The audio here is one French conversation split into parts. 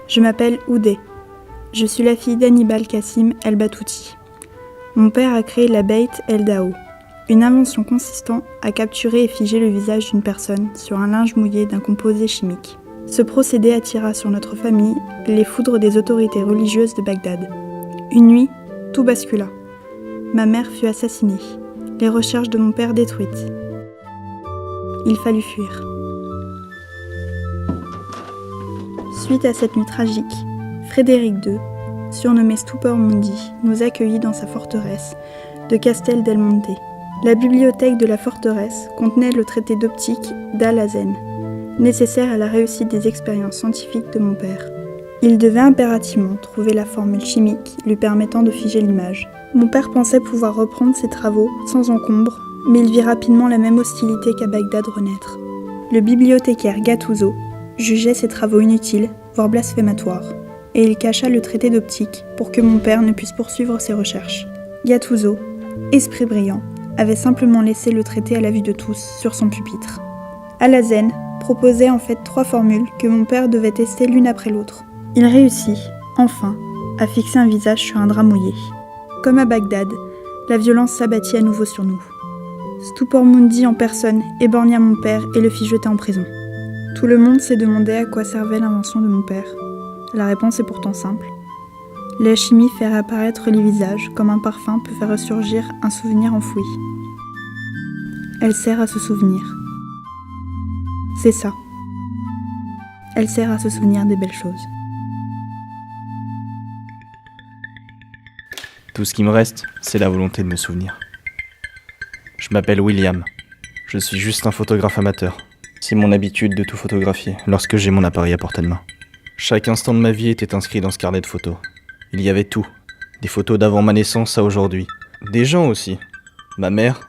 Je m'appelle Oudé. Je suis la fille d'Hannibal Kassim El Batouti. Mon père a créé la Beit El Dao, une invention consistant à capturer et figer le visage d'une personne sur un linge mouillé d'un composé chimique. Ce procédé attira sur notre famille les foudres des autorités religieuses de Bagdad. Une nuit, tout bascula. Ma mère fut assassinée, les recherches de mon père détruites. Il fallut fuir. Suite à cette nuit tragique, Frédéric II, surnommé Stupor Mundi, nous accueillit dans sa forteresse de Castel del Monte. La bibliothèque de la forteresse contenait le traité d'optique d'Al-Hazen, nécessaire à la réussite des expériences scientifiques de mon père. Il devait impérativement trouver la formule chimique lui permettant de figer l'image. Mon père pensait pouvoir reprendre ses travaux sans encombre, mais il vit rapidement la même hostilité qu'à Bagdad renaître. Le bibliothécaire Gattuso jugeait ses travaux inutiles, voire blasphématoires, et il cacha le traité d'optique pour que mon père ne puisse poursuivre ses recherches. Gattuso, esprit brillant, avait simplement laissé le traité à la vue de tous sur son pupitre. Al-Hazen proposait en fait 3 formules que mon père devait tester l'une après l'autre. Il réussit, enfin, à fixer un visage sur un drap mouillé. Comme à Bagdad, la violence s'abattit à nouveau sur nous. Stupor Mundi en personne éborgna mon père et le fit jeter en prison. Tout le monde s'est demandé à quoi servait l'invention de mon père. La réponse est pourtant simple. La chimie fait réapparaître les visages comme un parfum peut faire ressurgir un souvenir enfoui. Elle sert à se souvenir. C'est ça. Elle sert à se souvenir des belles choses. Tout ce qui me reste, c'est la volonté de me souvenir. Je m'appelle William. Je suis juste un photographe amateur. C'est mon habitude de tout photographier lorsque j'ai mon appareil à portée de main. Chaque instant de ma vie était inscrit dans ce carnet de photos. Il y avait tout. Des photos d'avant ma naissance à aujourd'hui. Des gens aussi. Ma mère,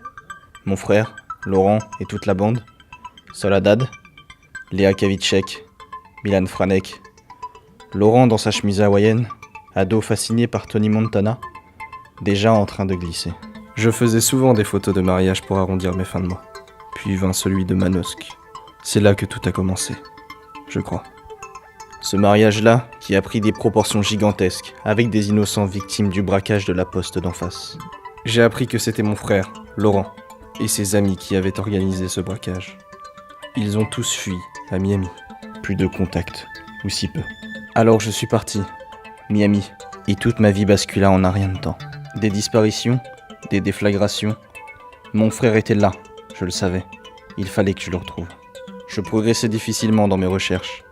mon frère, Laurent et toute la bande. Soledad, Léa Kavicek, Milan Franek. Laurent dans sa chemise hawaïenne, ado fasciné par Tony Montana, déjà en train de glisser. Je faisais souvent des photos de mariage pour arrondir mes fins de mois. Puis vint celui de Manosque. C'est là que tout a commencé, je crois. Ce mariage-là, qui a pris des proportions gigantesques, avec des innocents victimes du braquage de la poste d'en face. J'ai appris que c'était mon frère, Laurent, et ses amis qui avaient organisé ce braquage. Ils ont tous fui à Miami. Plus de contact, ou si peu. Alors je suis parti, Miami, et toute ma vie bascula en un rien de temps. Des disparitions, des déflagrations. Mon frère était là, je le savais. Il fallait que je le retrouve. Je progressais difficilement dans mes recherches.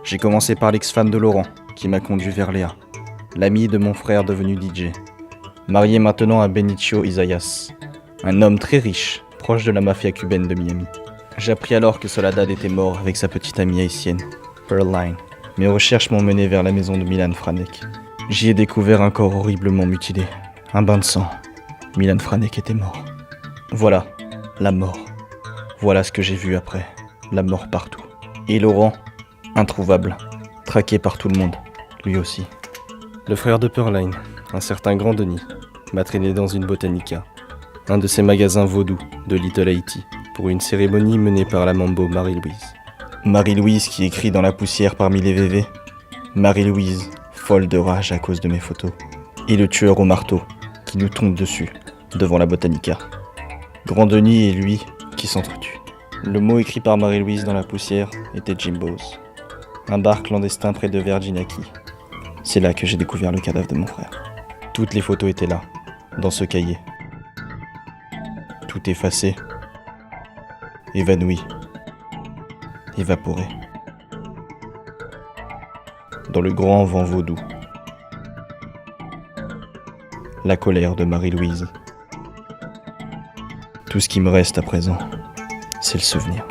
J'ai commencé par l'ex-femme de Laurent, qui m'a conduit vers Léa, l'amie de mon frère devenu DJ, marié maintenant à Benicio Isaias, un homme très riche, proche de la mafia cubaine de Miami. J'appris alors que Soledad était mort avec sa petite amie haïtienne, Pearline. Mes recherches m'ont mené vers la maison de Milan Franek. J'y ai découvert un corps horriblement mutilé, un bain de sang. Milan Franek était mort. Voilà, la mort. Voilà ce que j'ai vu après, la mort partout. Et Laurent, introuvable, traqué par tout le monde, lui aussi. Le frère de Pearline, un certain Grand Denis, m'a traîné dans une botanica, un de ces magasins vaudous de Little Haïti, pour une cérémonie menée par la mambo Marie-Louise. Marie-Louise qui écrit dans la poussière parmi les VV. Marie-Louise, folle de rage à cause de mes photos. Et le tueur au marteau, qui nous tombe dessus, devant la botanica. Grand Denis et lui, qui s'entretuent. Le mot écrit par Marie-Louise dans la poussière était Jimbo's, un bar clandestin près de Virginia Key. C'est là que j'ai découvert le cadavre de mon frère. Toutes les photos étaient là, dans ce cahier. Tout effacé, évanoui, évaporé. Dans le grand vent vaudou. La colère de Marie-Louise. Tout ce qui me reste à présent, c'est le souvenir.